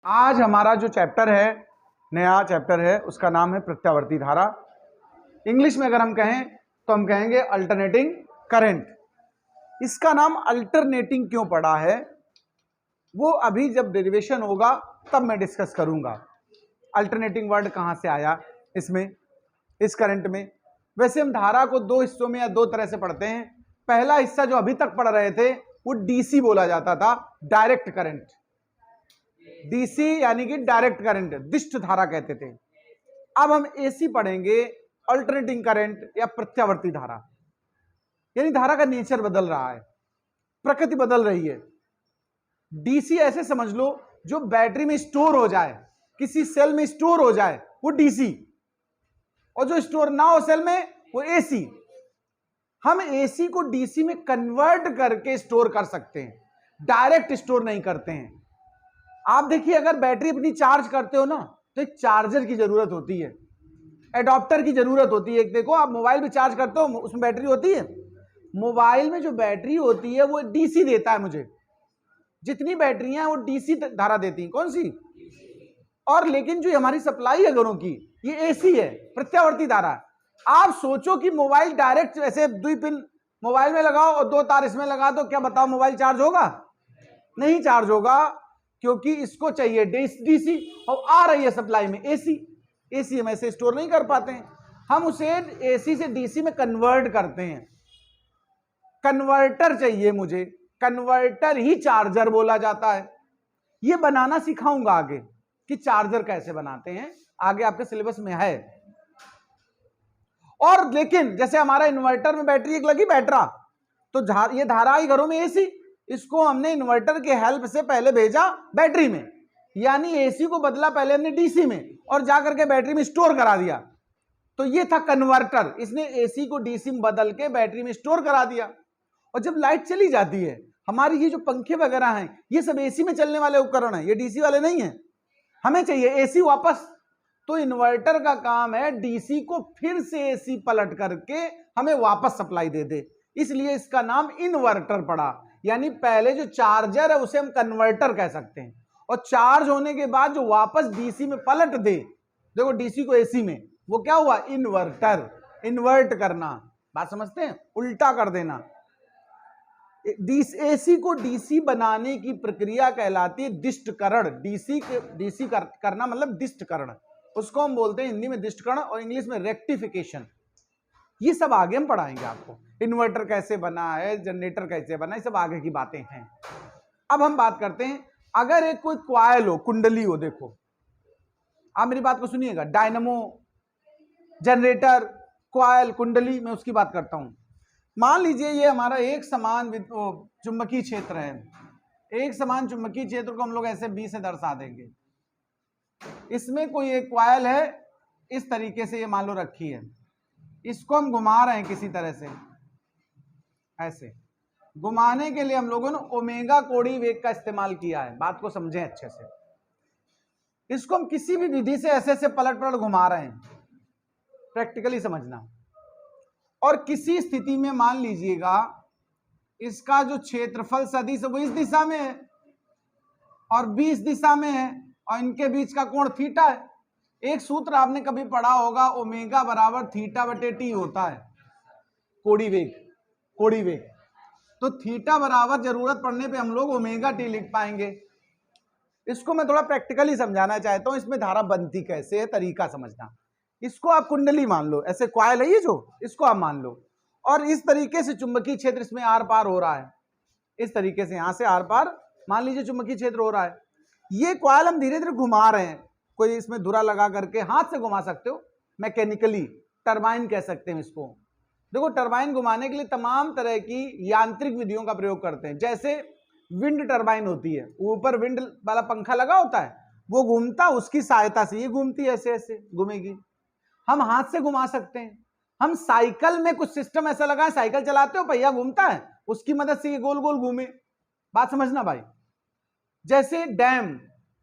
आज हमारा जो चैप्टर है, नया चैप्टर है, उसका नाम है प्रत्यावर्ती धारा। इंग्लिश में अगर हम कहें तो हम कहेंगे अल्टरनेटिंग करंट। इसका नाम अल्टरनेटिंग क्यों पड़ा है वो अभी जब डेरिवेशन होगा तब मैं डिस्कस करूंगा। अल्टरनेटिंग वर्ड कहां से आया इसमें, इस करंट में। वैसे हम धारा को दो हिस्सों में या दो तरह से पढ़ते हैं। पहला हिस्सा जो अभी तक पढ़ रहे थे वो डीसी बोला जाता था, डायरेक्ट करंट। डीसी यानी कि डायरेक्ट करंट, दिष्ट धारा कहते थे। अब हम एसी पढ़ेंगे, अल्टरनेटिंग करंट या प्रत्यावर्ती धारा। यानी धारा का नेचर बदल रहा है, प्रकृति बदल रही है। डीसी ऐसे समझ लो जो बैटरी में स्टोर हो जाए, किसी सेल में स्टोर हो जाए वो डीसी, और जो स्टोर ना हो सेल में वो एसी। हम एसी को डीसी में कन्वर्ट करके स्टोर कर सकते हैं, डायरेक्ट स्टोर नहीं करते हैं। आप देखिए, अगर बैटरी अपनी चार्ज करते हो ना तो एक चार्जर की जरूरत होती है, एडॉप्टर की जरूरत होती है। देखो, आप मोबाइल भी चार्ज करते हो, उसमें बैटरी होती है। मोबाइल में जो बैटरी होती है वो डीसी देता है मुझे। जितनी बैटरियां वो डीसी धारा देती हैं। कौन सी? और लेकिन जो हमारी सप्लाई है घरों की, ये एसी है, प्रत्यावर्ती धारा। आप सोचो कि मोबाइल डायरेक्ट ऐसे 2 पिन मोबाइल में लगाओ और 2 तार इसमें लगा दो, क्या बताओ मोबाइल चार्ज होगा? नहीं चार्ज होगा, क्योंकि इसको चाहिए डीसी और आ रही है सप्लाई में एसी। एसी हम ऐसे स्टोर नहीं कर पाते हैं, हम उसे एसी से डीसी में कन्वर्ट करते हैं। कन्वर्टर चाहिए मुझे, कन्वर्टर ही चार्जर बोला जाता है। यह बनाना सिखाऊंगा आगे कि चार्जर कैसे बनाते हैं, आगे आपके सिलेबस में है। और लेकिन जैसे हमारा इन्वर्टर में बैटरी एक लगी, बैटरा, तो ये धारा आई घरों में एसी, इसको हमने इन्वर्टर के हेल्प से पहले भेजा बैटरी में, यानी एसी को बदला पहले हमने डीसी में और जाकर के बैटरी में स्टोर करा दिया। तो ये था कन्वर्टर, इसने एसी को डीसी में बदल के बैटरी में स्टोर करा दिया। और जब लाइट चली जाती है, हमारी ये जो पंखे वगैरह हैं ये सब एसी में चलने वाले उपकरण हैं, ये डीसी वाले नहीं है। हमें चाहिए एसी वापस, तो इन्वर्टर का काम है डीसी को फिर से एसी पलट करके हमें वापस सप्लाई दे दे, इसलिए इसका नाम इन्वर्टर पड़ा। यानी पहले जो चार्जर है उसे हम कन्वर्टर कह सकते हैं, और चार्ज होने के बाद जो वापस डीसी में पलट दे, देखो डीसी को एसी में, वो क्या हुआ? इन्वर्टर। इन्वर्ट करना, बात समझते हैं? उल्टा कर देना। एसी को डीसी बनाने की प्रक्रिया कहलाती है दिष्टकरण। डीसी करना मतलब दिष्टकरण, उसको हम बोलते हैं हिंदी में दिष्टकरण और इंग्लिश में रेक्टिफिकेशन। ये सब आगे हम पढ़ाएंगे आपको। इन्वर्टर कैसे बना है, जनरेटर कैसे बना है, ये सब आगे की बातें हैं। अब हम बात करते हैं, अगर एक कोई क्वाइल हो, कुंडली हो, देखो आप मेरी बात को सुनिएगा, डायनमो, जनरेटर, क्वाइल, कुंडली, मैं उसकी बात करता हूं। मान लीजिए ये हमारा एक समान चुंबकीय क्षेत्र है। एक समान चुंबकीय क्षेत्र को हम लोग ऐसे बी से दर्शा देंगे। इसमें कोई एक क्वाइल है, इस तरीके से ये मान लो रखी है, इसको हम घुमा रहे हैं किसी तरह से। ऐसे घुमाने के लिए हम लोगों ने ओमेगा कोणीय वेग का इस्तेमाल किया है, बात को समझें अच्छे से। इसको हम किसी भी विधि से ऐसे ऐसे पलट पलट घुमा रहे हैं, प्रैक्टिकली समझना। और किसी स्थिति में मान लीजिएगा इसका जो क्षेत्रफल सदिश है वो इस दिशा में है और बी इस दिशा में है, और इनके बीच का कोण थीटा है। एक सूत्र आपने कभी पढ़ा होगा, ओमेगा बराबर थीटा बटे टी होता है, कोणीय वेग। तो थीटा बराबर जरूरत पड़ने पे हम लोग ओमेगा टी लिख पाएंगे। इसको मैं थोड़ा प्रैक्टिकली समझाना चाहता हूं, इसमें धारा बनती कैसे है, तरीका समझना। इसको आप कुंडली मान लो, ऐसे क्वाइल है ये जो, इसको आप मान लो, और इस तरीके से चुंबकीय क्षेत्र इसमें आर पार हो रहा है। इस तरीके से यहां से आर पार मान लीजिए चुंबकीय क्षेत्र हो रहा है। ये क्वाइल हम धीरे धीरे घुमा रहे हैं, कोई इसमें धुरा लगा करके हाथ से घुमा सकते हो, मैकेनिकली टरबाइन कह सकते हैं इसको। देखो, टरबाइन घुमाने के लिए तमाम तरह की यांत्रिक विधियों का प्रयोग करते हैं। जैसे विंड टरबाइन होती है, ऊपर विंड वाला पंखा लगा होता है, वो घूमता, उसकी सहायता से ये घूमती है, ऐसे ऐसे घूमेगी। हम हाथ से घुमा सकते हैं। हम साइकिल में कुछ सिस्टम ऐसा लगा है, साइकिल चलाते हो, पहिया घूमता है, उसकी मदद से ये गोल गोल घूमे, बात समझना भाई। जैसे डैम,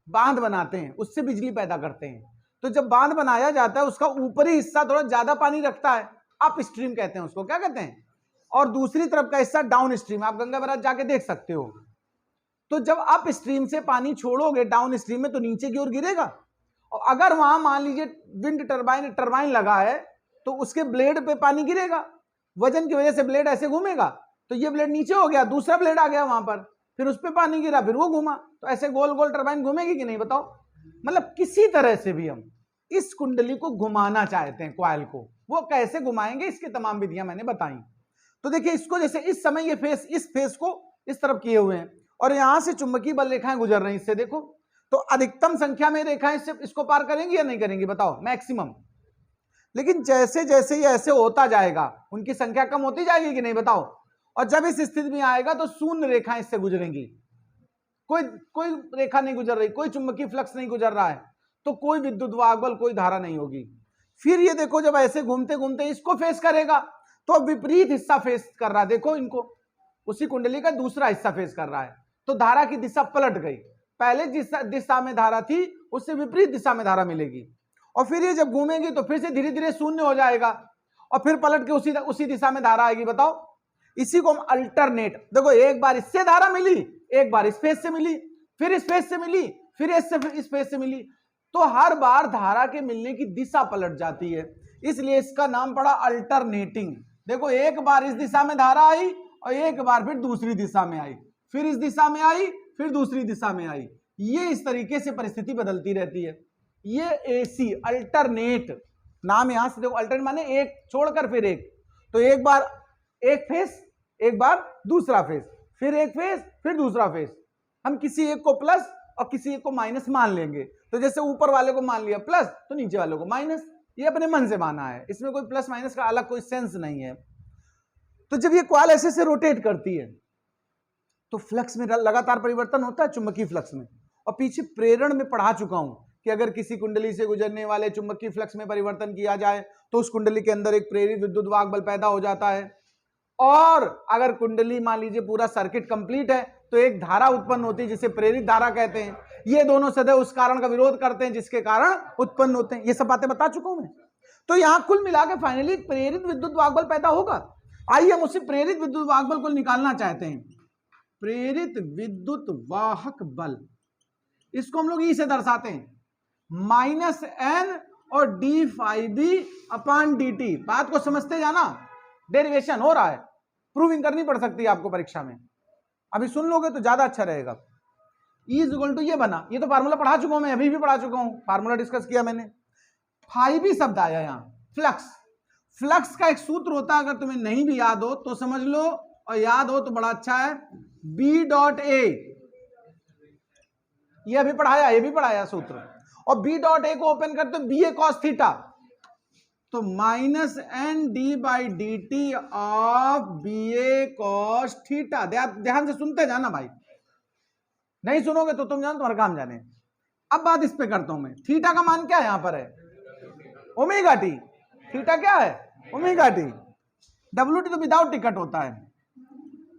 बांध बनाते हैं, उससे बिजली पैदा करते हैं। तो जब बांध बनाया जाता है उसका ऊपरी हिस्सा थोड़ा ज्यादा पानी रखता है, अप स्ट्रीम कहते हैं उसको, क्या कहते हैं, और दूसरी तरफ का हिस्सा डाउन स्ट्रीम। आप गंगा बैराज जाके देख सकते हो, तो जब अप स्ट्रीम से पानी छोड़ोगे डाउन स्ट्रीम में तो नीचे की ओर गिरेगा। और अगर वहां मान लीजिए विंड टरबाइन लगा है तो उसके ब्लेड पे पानी गिरेगा, वजन की वजह से ब्लेड ऐसे घूमेगा, तो ये ब्लेड नीचे हो गया, दूसरा ब्लेड आ गया वहां पर, फिर उस पर पानी गिरा, फिर वो घूमा, तो ऐसे गोल गोल टरबाइन घूमेगी कि नहीं बताओ। मतलब किसी तरह से भी हम इस कुंडली को घुमाना चाहते हैं, कॉइल को, वो कैसे घुमाएंगे इसकी तमाम विधियां मैंने बताई। तो देखिए इसको, जैसे इस समय ये फेस, इस फेस को इस तरफ किए हुए हैं और यहां से चुंबकीय बल रेखाएं गुजर रही हैं इससे, देखो तो अधिकतम संख्या में रेखाएं इसको पार करेंगी या नहीं करेंगी बताओ, मैक्सिमम। लेकिन जैसे जैसे ये ऐसे होता जाएगा उनकी संख्या कम होती जाएगी कि नहीं बताओ। और जब इस स्थिति में आएगा तो शून्य रेखाएं इससे गुजरेंगी, कोई रेखा नहीं गुजर रही, कोई चुंबकीय फ्लक्स नहीं गुजर रहा है, तो कोई विद्युत वाहक बल, कोई धारा नहीं होगी। फिर ये देखो जब ऐसे घूमते घूमते इसको फेस करेगा तो विपरीत हिस्सा फेस कर रहा है, देखो इनको, उसी कुंडली का दूसरा हिस्सा फेस कर रहा है, तो धारा की दिशा पलट गई, पहले जिस दिशा में धारा थी उससे विपरीत दिशा में धारा मिलेगी। और फिर ये जब घूमेगी तो फिर से धीरे धीरे शून्य हो जाएगा और फिर पलट के उसी दिशा में धारा आएगी बताओ। इसी को हम अल्टरनेट, देखो एक बार इससे धारा मिली, एक बार इस फेस से मिली, फिर इस फेस से मिली, फिर इस फेस से मिली, तो हर बार धारा के मिलने की दिशा पलट जाती है, इसलिए इसका नाम पड़ा अल्टरनेटिंग। देखो एक बार इस दिशा में धारा आई और एक बार फिर दूसरी दिशा में आई, फिर इस दिशा में आई, फिर दूसरी दिशा में आई, ये इस तरीके से परिस्थिति बदलती रहती है। ये एसी अल्टरनेट नाम, यहां से देखो अल्टरनेट माने एक छोड़कर फिर एक, तो एक बार एक फेस, एक बार दूसरा फेस, फिर एक फेस, फिर दूसरा फेस। हम किसी एक को प्लस और किसी एक को माइनस मान लेंगे, तो जैसे ऊपर वाले को मान लिया प्लस तो नीचे वाले को माइनस, ये अपने मन से माना है, इसमें कोई प्लस माइनस का अलग कोई सेंस नहीं है। तो जब ये कॉइल ऐसे से रोटेट करती है तो फ्लक्स में लगातार परिवर्तन होता है, चुंबकीय फ्लक्स में। और पीछे प्रेरण में पढ़ा चुका हूं कि अगर किसी कुंडली से गुजरने वाले चुंबकीय फ्लक्स में परिवर्तन किया जाए तो उस कुंडली के अंदर एक प्रेरित विद्युत वाहक बल पैदा हो जाता है। और अगर कुंडली मान लीजिए पूरा सर्किट कंप्लीट है तो एक धारा उत्पन्न होती है जिसे प्रेरित धारा कहते हैं। ये दोनों सदैव उस कारण का विरोध करते हैं जिसके कारण उत्पन्न होते हैं। ये सब बातें बता चुका हूं मैं। तो यहां कुल मिला के फाइनली प्रेरित विद्युत वाहक बल पैदा होगा। आइए हम उसी प्रेरित विद्युत वाहक बल को निकालना चाहते हैं। प्रेरित विद्युत वाहक बल, इसको हम लोग ई से दर्शाते हैं, माइनस एन और D phi B upon D T. बात को समझते जाना, डेरिवेशन हो रहा है, प्रूविंग करनी पड़ सकती है आपको परीक्षा में, अभी सुन लोगे तो ज्यादा अच्छा रहेगा। ई इज इक्वल टू ये बना, ये तो फार्मूला पढ़ा चुका हूं मैं, अभी भी पढ़ा चुका हूं, फार्मूला डिस्कस किया मैंने। फाई बी शब्द आया यहां, फ्लक्स। फ्लक्स का एक सूत्र होता है, अगर तुम्हें नहीं भी याद हो तो समझ लो, और याद हो तो बड़ा अच्छा है, बी डॉट ए। ये अभी पढ़ाया, ये भी पढ़ाया सूत्र। और बी डॉट ए को ओपन करते बी ए कॉस थीटा, तो minus N D by D T of B A cos theta. ध्यान से सुनते जाना भाई, नहीं सुनोगे तो तुम जानो तुम्हारा काम जाने। अब बात इस पे करता हूं मैं, थीटा का मान क्या यहां पर है, ओमेगा टी। थीटा क्या है, ओमेगा टी। डब्ल्यू टी तो विदाउट टिकट होता है,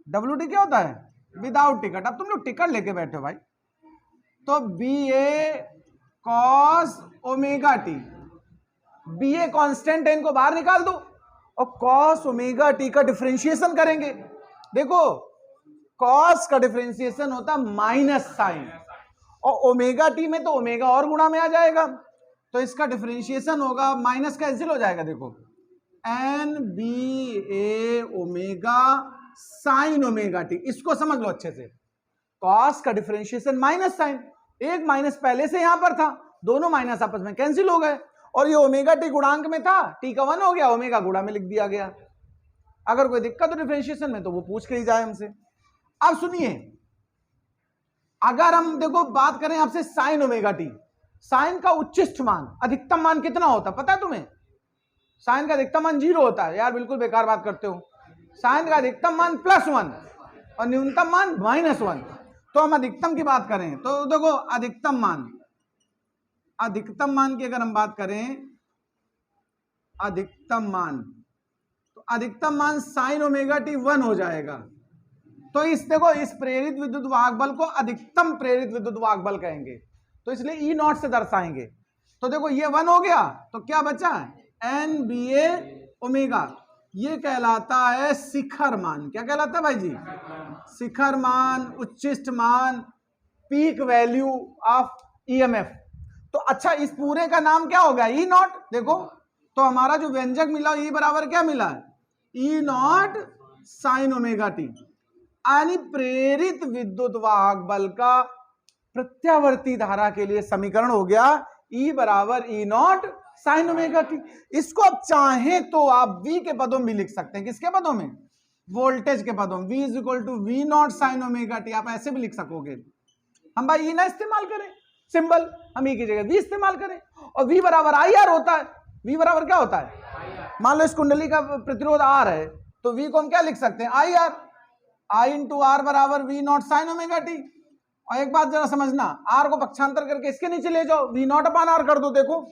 डब्ल्यू टी क्या होता है, विदाउट टिकट। अब तुम लोग टिकट लेके बैठे हो भाई, तो B A cos omega T, B A constant है, इनको बाहर निकाल दो और कॉस ओमेगा टी का डिफरेंशिएशन करेंगे। देखो कॉस का डिफरेंशिएशन होता है माइनस साइन, और ओमेगा टी में तो ओमेगा और गुणा में आ जाएगा, तो इसका डिफरेंशिएशन होगा, माइनस कैंसिल हो जाएगा। देखो एन बी ए ओमेगा साइन ओमेगा टी, इसको समझ लो अच्छे से। कॉस का डिफरेंशिएशन माइनस साइन, एक माइनस पहले से यहां पर था, दोनों माइनस आपस में कैंसिल हो गए, और ये ओमेगा टी गुणांक में था, टी का 1 हो गया, ओमेगा गुणा में लिख दिया गया। अगर कोई दिक्कत हो डिफरेंशिएशन में तो वो पूछ के ही जाए हमसे। अब सुनिए, अगर हम देखो बात करें आपसे साइन ओमेगा टी, साइन का उच्चिष्ट मान, अधिकतम मान कितना होता है पता है तुम्हें? साइन का अधिकतम मान 0 होता है। यार बिल्कुल बेकार बात करते हो। साइन का अधिकतम मान +1 और न्यूनतम मान -1। तो हम अधिकतम की बात करें तो देखो अधिकतम मान की अगर हम बात करें, अधिकतम मान, तो अधिकतम मान साइन ओमेगा टी 1 हो जाएगा। तो इस देखो इस प्रेरित विद्युत वाहक बल को अधिकतम प्रेरित विद्युत वाहक बल कहेंगे, तो इसलिए ई नॉट से दर्शाएंगे। तो देखो ये 1 हो गया, तो क्या बचा, एन बी ए ओमेगा, ये कहलाता है शिखर मान। क्या कहलाता है भाई जी? शिखर मान, उच्चिष्ट मान, पीक वैल्यू ऑफ ईएमएफ। तो अच्छा, इस पूरे का नाम क्या हो गया? ई नॉट। देखो तो हमारा जो व्यंजक मिला ई बराबर क्या मिला है? ई नॉट साइन ओमेगा टी। यानी प्रेरित विद्युत वाहक बल का प्रत्यावर्ती धारा के लिए समीकरण हो गया ई बराबर ई नॉट साइन ओमेगा टी। इसको आप चाहें तो आप V के पदों में भी लिख सकते हैं। किसके पदों में? वोल्टेज के पदों में। V is equal to V naught sine omega T, आप ऐसे भी लिख सकोगे। हम भाई ई ना इस्तेमाल करें, सिंबल हम ई की जगह V इस्तेमाल करें, और V बराबर आई आर होता है। V बराबर क्या होता है? मान लो इस कुंडली का प्रतिरोध R है, तो V को हम क्या लिख सकते हैं? I R. I into R बराबर V naught sine omega T. और एक बात जरा समझना, R को पक्षांतर करके इसके नीचे ले जाओ, वी नॉट अपान आर कर दो। देखो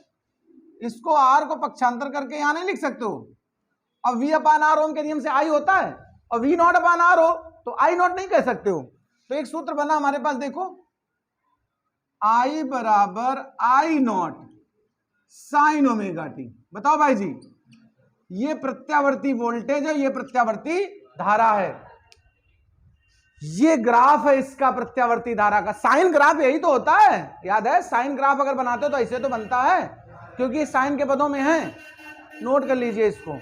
इसको R को पक्षांतर करके यहां नहीं लिख सकते हो। अब V अपान आर ओम के नियम से I होता है, और V नॉट अपान आर हो तो I नॉट नहीं कह सकते हो। तो एक सूत्र बना हमारे पास, देखो I बराबर आई नॉट साइन ओमेगा टी। बताओ भाई जी, ये प्रत्यावर्ती वोल्टेज है, ये प्रत्यावर्ती धारा है, ये ग्राफ है इसका प्रत्यावर्ती धारा का। साइन ग्राफ यही तो होता है, याद है? साइन ग्राफ अगर बनाते हो तो ऐसे तो बनता है, क्योंकि साइन के पदों में है। नोट कर लीजिए इसको।